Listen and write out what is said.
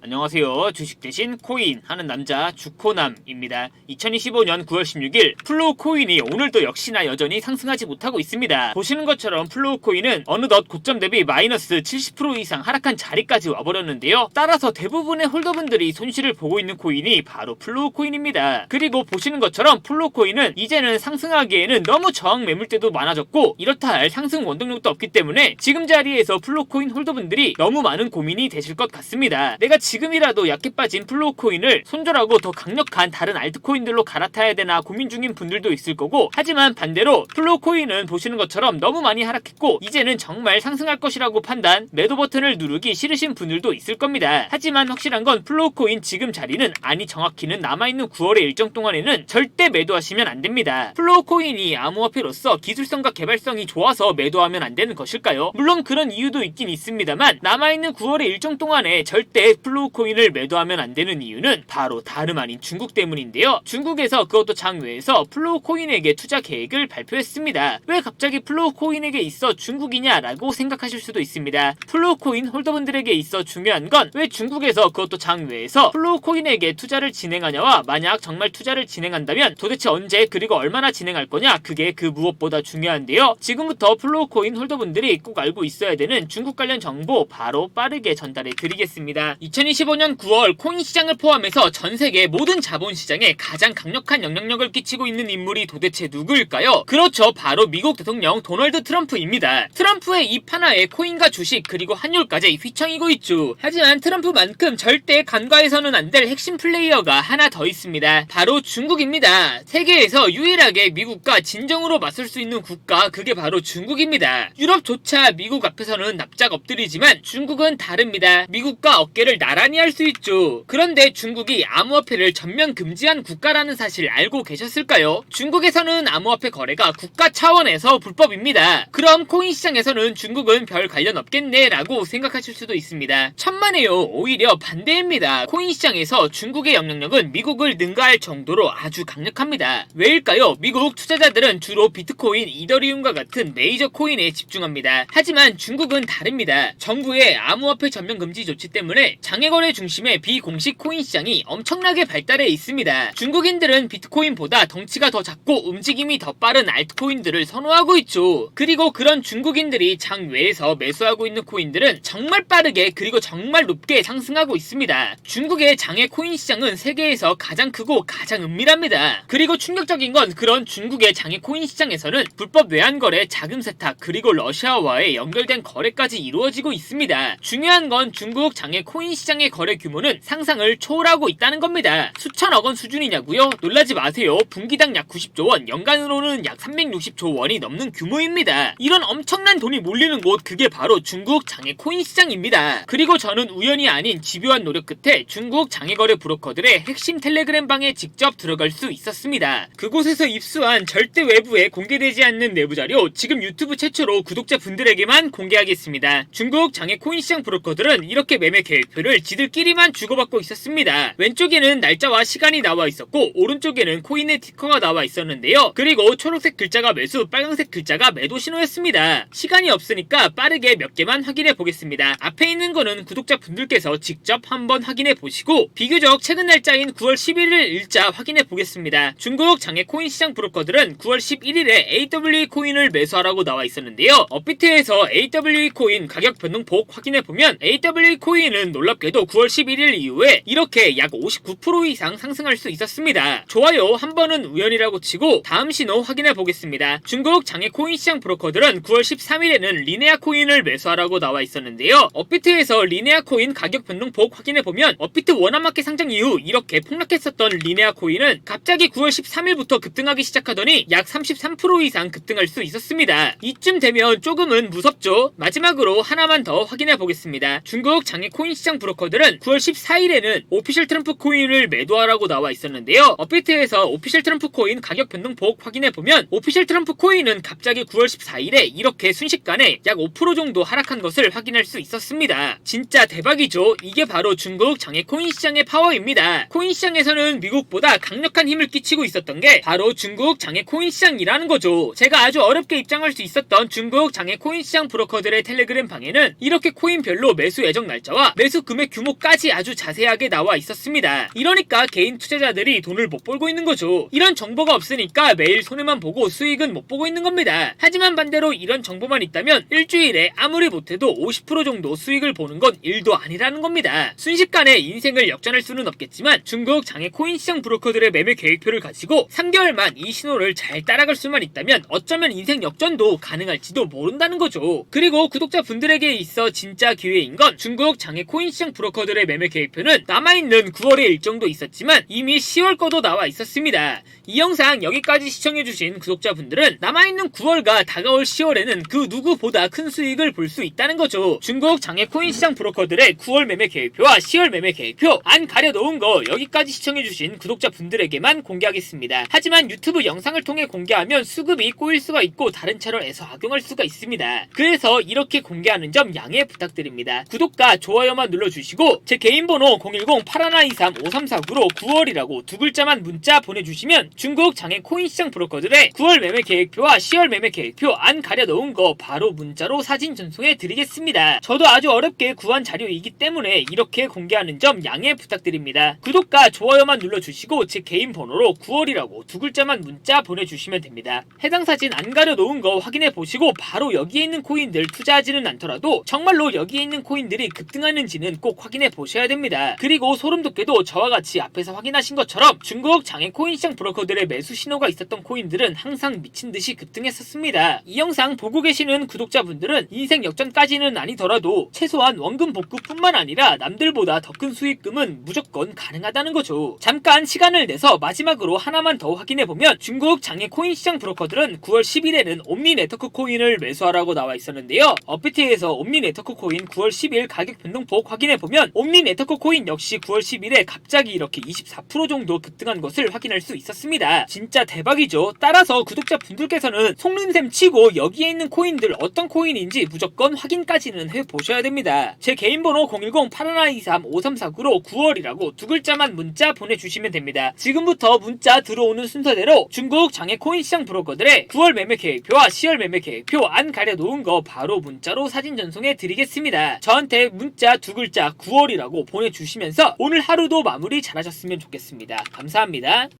안녕하세요. 주식 대신 코인 하는 남자 주코남입니다. 2025년 9월 16일 플로우 코인이 오늘도 역시나 여전히 상승하지 못하고 있습니다. 보시는 것처럼 플로우 코인은 어느덧 고점 대비 마이너스 70% 이상 하락한 자리까지 와버렸는데요. 따라서 대부분의 홀더분들이 손실을 보고 있는 코인이 바로 플로우 코인입니다. 그리고 보시는 것처럼 플로우 코인은 이제는 상승하기에는 너무 저항 매물대도 많아졌고 이렇다 할 상승 원동력도 없기 때문에 지금 자리에서 플로우 코인 홀더분들이 너무 많은 고민이 되실 것 같습니다. 내가 지금이라도 약해 빠진 플로우 코인을 손절하고 더 강력한 다른 알트코인들로 갈아타야 되나 고민 중인 분들도 있을 거고, 하지만 반대로 플로우 코인은 보시는 것처럼 너무 많이 하락했고 이제는 정말 상승할 것이라고 판단, 매도 버튼을 누르기 싫으신 분들도 있을 겁니다. 하지만 확실한 건 플로우 코인 지금 자리는, 아니 정확히는 남아있는 9월의 일정 동안에는 절대 매도하시면 안 됩니다. 플로우 코인이 암호화폐로서 기술성과 개발성이 좋아서 매도하면 안 되는 것일까요? 물론 그런 이유도 있긴 있습니다만 남아있는 9월의 일정 동안에 절대 플로우 코인을 매도하면 안 되는 이유는 바로 다름 아닌 중국 때문인데요. 중국에서, 그것도 장외에서 플로우 코인에게 투자 계획을 발표했습니다. 왜 갑자기 플로우 코인에게 있어 중국이냐라고 생각하실 수도 있습니다. 플로우 코인 홀더분들에게 있어 중요한 건 왜 중국에서, 그것도 장외에서 플로우 코인에게 투자를 진행하냐와, 만약 정말 투자를 진행한다면 도대체 언제 그리고 얼마나 진행할 거냐, 그게 그 무엇보다 중요한데요. 지금부터 플로우 코인 홀더분들이 꼭 알고 있어야 되는 중국 관련 정보 바로 빠르게 전달해 드리겠습니다. 2025년 9월 코인 시장을 포함해서 전 세계 모든 자본 시장에 가장 강력한 영향력을 끼치고 있는 인물이 도대체 누구일까요? 그렇죠, 바로 미국 대통령 도널드 트럼프입니다. 트럼프의 입 하나에 코인과 주식 그리고 환율까지 휘청이고 있죠. 하지만 트럼프만큼 절대 간과해서는 안 될 핵심 플레이어가 하나 더 있습니다. 바로 중국입니다. 세계에서 유일하게 미국과 진정으로 맞설 수 있는 국가, 그게 바로 중국입니다. 유럽조차 미국 앞에서는 납작 엎드리지만 중국은 다릅니다. 미국과 어깨를 나란히 할 수 있죠. 그런데 중국이 암호화폐를 전면 금지한 국가라는 사실 알고 계셨을까요? 중국에서는 암호화폐 거래가 국가 차원에서 불법입니다. 그럼 코인 시장에서는 중국은 별 관련 없겠네 라고 생각하실 수도 있습니다. 천만에요. 오히려 반대입니다. 코인 시장에서 중국의 영향력은 미국을 능가할 정도로 아주 강력합니다. 왜일까요? 미국 투자자들은 주로 비트코인, 이더리움과 같은 메이저 코인에 집중합니다. 하지만 중국은 다릅니다. 정부의 암호화폐 전면 금지 조치 때문에 장외거래 중심의 비공식 코인 시장이 엄청나게 발달해 있습니다. 중국인들은 비트코인보다 덩치가 더 작고 움직임이 더 빠른 알트코인들을 선호하고 있죠. 그리고 그런 중국인들이 장외에서 매수하고 있는 코인들은 정말 빠르게 그리고 정말 높게 상승하고 있습니다. 중국의 장외 코인 시장은 세계에서 가장 크고 가장 은밀합니다. 그리고 충격적인 건 그런 중국의 장외 코인 시장에서는 불법 외환거래, 자금 세탁, 그리고 러시아와의 연결된 거래까지 이루어지고 있습니다. 중요한 건 중국 장외 코인 시장의 거래 규모는 상상을 초월하고 있다는 겁니다. 수천억 원 수준이냐고요? 놀라지 마세요. 분기당 약 90조 원, 연간으로는 약 360조 원이 넘는 규모입니다. 이런 엄청난 돈이 몰리는 곳, 그게 바로 중국 장외 코인 시장입니다. 그리고 저는 우연이 아닌 집요한 노력 끝에 중국 장외거래 브로커들의 핵심 텔레그램 방에 직접 들어갈 수 있었습니다. 그곳에서 입수한 절대 외부에 공개되지 않는 내부 자료, 지금 유튜브 최초로 구독자분들에게만 공개하겠습니다. 중국 장외 코인 시장 브로커들은 이렇게 매매 계획표를 지들끼리만 주고받고 있었습니다. 왼쪽에는 날짜와 시간이 나와 있었고 오른쪽에는 코인의 티커가 나와 있었는데요. 그리고 초록색 글자가 매수, 빨간색 글자가 매도 신호였습니다. 시간이 없으니까 빠르게 몇 개만 확인해 보겠습니다. 앞에 있는 거는 구독자분들께서 직접 한번 확인해 보시고 비교적 최근 날짜인 9월 11일 일자 확인해 보겠습니다. 중국 장외 코인 시장 브로커들은 9월 11일에 AWE 코인을 매수하라고 나와 있었는데요. 업비트에서 AWE 코인 가격 변동폭 확인해 보면 AWE 코인은 놀랍게도 9월 11일 이후에 이렇게 약 59% 이상 상승할 수 있었습니다. 좋아요, 한 번은 우연이라고 치고 다음 신호 확인해 보겠습니다. 중국 장외 코인 시장 브로커들은 9월 13일에는 리네아 코인을 매수하라고 나와 있었는데요. 업비트에서 리네아 코인 가격 변동폭 확인해 보면 업비트 원화마켓 상장 이후 이렇게 폭락했었던 리네아 코인은 갑자기 9월 13일부터 급등하기 시작하더니 약 33% 이상 급등할 수 있었습니다. 이쯤 되면 조금은 무섭죠? 마지막으로 하나만 더 확인해 보겠습니다. 중국 장외 코인 시장 브로커들은 9월 14일에는 오피셜 트럼프 코인을 매도하라고 나와 있었는데요. 업비트에서 오피셜 트럼프 코인 가격 변동폭 확인해보면 오피셜 트럼프 코인은 갑자기 9월 14일에 이렇게 순식간에 약 5% 정도 하락한 것을 확인할 수 있었습니다. 진짜 대박이죠? 이게 바로 중국 장외 코인 시장의 파워입니다. 코인 시장에서는 미국보다 강력한 힘을 끼치고 있었던 게 바로 중국 장외 코인 시장이라는 거죠. 제가 아주 어렵게 입장할 수 있었던 중국 장외 코인 시장 브로커들의 텔레그램 방에는 이렇게 코인별로 매수 예정 날짜와 매수 금액 규모까지 아주 자세하게 나와 있었습니다. 이러니까 개인 투자자들이 돈을 못 벌고 있는 거죠. 이런 정보가 없으니까 매일 손해만 보고 수익은 못 보고 있는 겁니다. 하지만 반대로 이런 정보만 있다면 일주일에 아무리 못해도 50% 정도 수익을 보는 건 일도 아니라는 겁니다. 순식간에 인생을 역전할 수는 없겠지만 중국 장외 코인 시장 브로커들의 매매 계획표를 가지고 3개월만 이 신호를 잘 따라갈 수만 있다면 어쩌면 인생 역전도 가능할지도 모른다는 거죠. 그리고 구독자분들에게 있어 진짜 기회인 건 중국 장외 코인 시장 브로커들의 매매 계획표는 남아있는 9월의 일정도 있었지만 이미 10월 거도 나와 있었습니다. 이 영상 여기까지 시청해주신 구독자분들은 남아있는 9월과 다가올 10월에는 그 누구보다 큰 수익을 볼 수 있다는 거죠. 중국 장외 코인 시장 브로커들의 9월 매매 계획표와 10월 매매 계획표 안 가려놓은 거 여기까지 시청해주신 구독자분들에게만 공개하겠습니다. 하지만 유튜브 영상을 통해 공개하면 수급이 꼬일 수가 있고 다른 채널에서 악용할 수가 있습니다. 그래서 이렇게 공개하는 점 양해 부탁드립니다. 구독과 좋아요만 눌러주시고 제 개인 번호 010-8123-5349로 9월이라고 두 글자만 문자 보내주시면 중국 장외 코인 시장 브로커들의 9월 매매 계획표와 10월 매매 계획표 안 가려놓은 거 바로 문자로 사진 전송해 드리겠습니다. 저도 아주 어렵게 구한 자료이기 때문에 이렇게 공개하는 점 양해 부탁드립니다. 구독과 좋아요만 눌러주시고 제 개인 번호로 9월이라고 두 글자만 문자 보내주시면 됩니다. 해당 사진 안 가려놓은 거 확인해 보시고 바로 여기에 있는 코인들 투자하지는 않더라도 정말로 여기에 있는 코인들이 급등하는지는 꼭 확인해 보셔야 됩니다. 그리고 소름 돋게도 저와 같이 앞에서 확인하신 것처럼 중국 장외 코인 시장 브로커들의 매수 신호가 있었던 코인들은 항상 미친듯이 급등했었습니다. 이 영상 보고 계시는 구독자분들은 인생 역전까지는 아니더라도 최소한 원금 복구뿐만 아니라 남들보다 더 큰 수익금은 무조건 가능하다는 거죠. 잠깐 시간을 내서 마지막으로 하나만 더 확인해보면 중국 장외 코인 시장 브로커들은 9월 10일에는 옴니 네트워크 코인을 매수하라고 나와 있었는데요. 업비트에서 옴니 네트워크 코인 9월 10일 가격 변동폭 확인해보면 옴니 네트워크 코인 역시 9월 10일에 갑자기 이렇게 24% 정도 급등한 것을 확인할 수 있었습니다. 진짜 대박이죠. 따라서 구독자분들께서는 속는셈 치고 여기에 있는 코인들 어떤 코인인지 무조건 확인까지는 해보셔야 됩니다. 제 개인 번호 010-8123-5349로 9월이라고 두 글자만 문자 보내주시면 됩니다. 지금부터 문자 들어오는 순서대로 중국 장외 코인 시장 브로커들의 9월 매매 계획표와 10월 매매 계획표 안 가려놓은 거 바로 문자로 사진 전송해 드리겠습니다. 저한테 문자 두 글자 9월이라고 보내주시면서 오늘 하루도 마무리 잘하셨으면 좋겠습니다. 감사합니다.